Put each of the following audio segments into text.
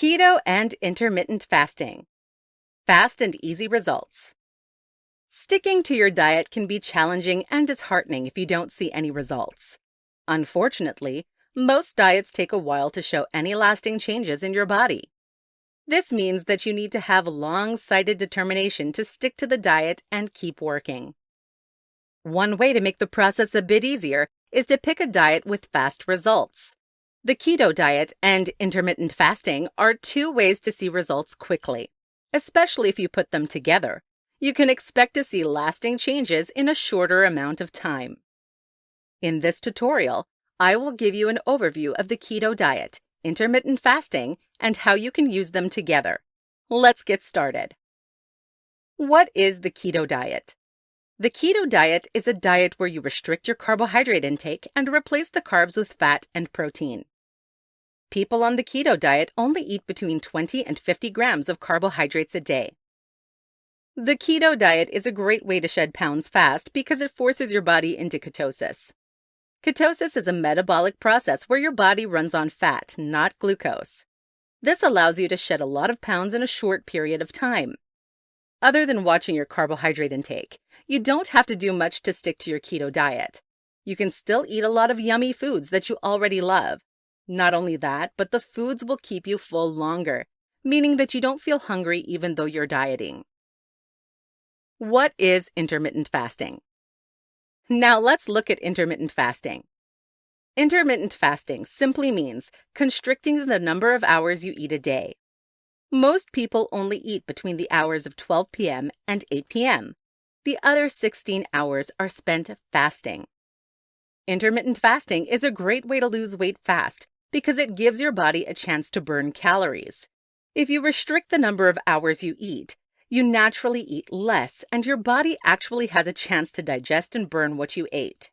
Keto and intermittent fasting. Fast and easy results. Sticking to your diet can be challenging and disheartening if you don't see any results. Unfortunately, most diets take a while to show any lasting changes in your body. This means that you need to have long-sighted determination to stick to the diet and keep working. One way to make the process a bit easier is to pick a diet with fast results. The keto diet and intermittent fasting are two ways to see results quickly, especially if you put them together. You can expect to see lasting changes in a shorter amount of time. In this tutorial, I will give you an overview of the keto diet, intermittent fasting, and how you can use them together. Let's get started. What is the keto diet? The keto diet is a diet where you restrict your carbohydrate intake and replace the carbs with fat and protein. People on the keto diet only eat between 20 and 50 grams of carbohydrates a day. The keto diet is a great way to shed pounds fast because it forces your body into ketosis. Ketosis is a metabolic process where your body runs on fat, not glucose. This allows you to shed a lot of pounds in a short period of time. Other than watching your carbohydrate intake, you don't have to do much to stick to your keto diet. You can still eat a lot of yummy foods that you already love. Not only that, but the foods will keep you full longer, meaning that you don't feel hungry even though you're dieting. What is intermittent fasting? Now let's look at intermittent fasting. Intermittent fasting simply means constricting the number of hours you eat a day. Most people only eat between the hours of 12 p.m. and 8 p.m. The other 16 hours are spent fasting. Intermittent fasting is a great way to lose weight fast because it gives your body a chance to burn calories. If you restrict the number of hours you eat, you naturally eat less and your body actually has a chance to digest and burn what you ate.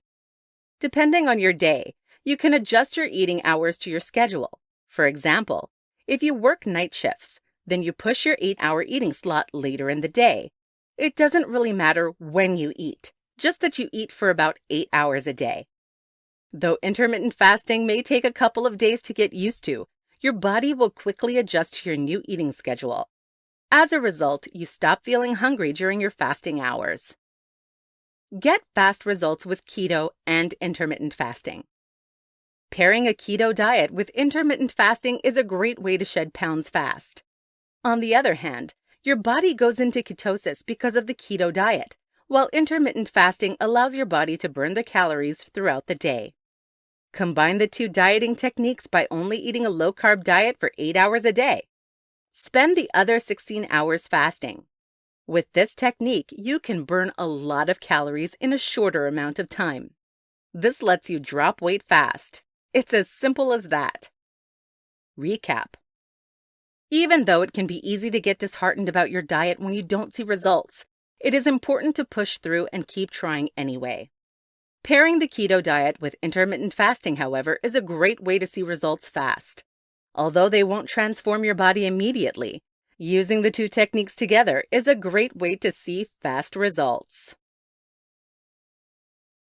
Depending on your day, you can adjust your eating hours to your schedule. For example, if you work night shifts, then you push your 8-hour eating slot later in the day. It doesn't really matter when you eat, just that you eat for about 8 hours a day. Though intermittent fasting may take a couple of days to get used to, your body will quickly adjust to your new eating schedule. As a result, you stop feeling hungry during your fasting hours. Get fast results with keto and intermittent fasting. Pairing a keto diet with intermittent fasting is a great way to shed pounds fast. On the other hand, your body goes into ketosis because of the keto diet, while intermittent fasting allows your body to burn the calories throughout the day. Combine the two dieting techniques by only eating a low-carb diet for 8 hours a day. Spend the other 16 hours fasting. With this technique, you can burn a lot of calories in a shorter amount of time. This lets you drop weight fast. It's as simple as that. Recap. Even though it can be easy to get disheartened about your diet when you don't see results, it is important to push through and keep trying anyway. Pairing the keto diet with intermittent fasting, however, is a great way to see results fast. Although they won't transform your body immediately, using the two techniques together is a great way to see fast results.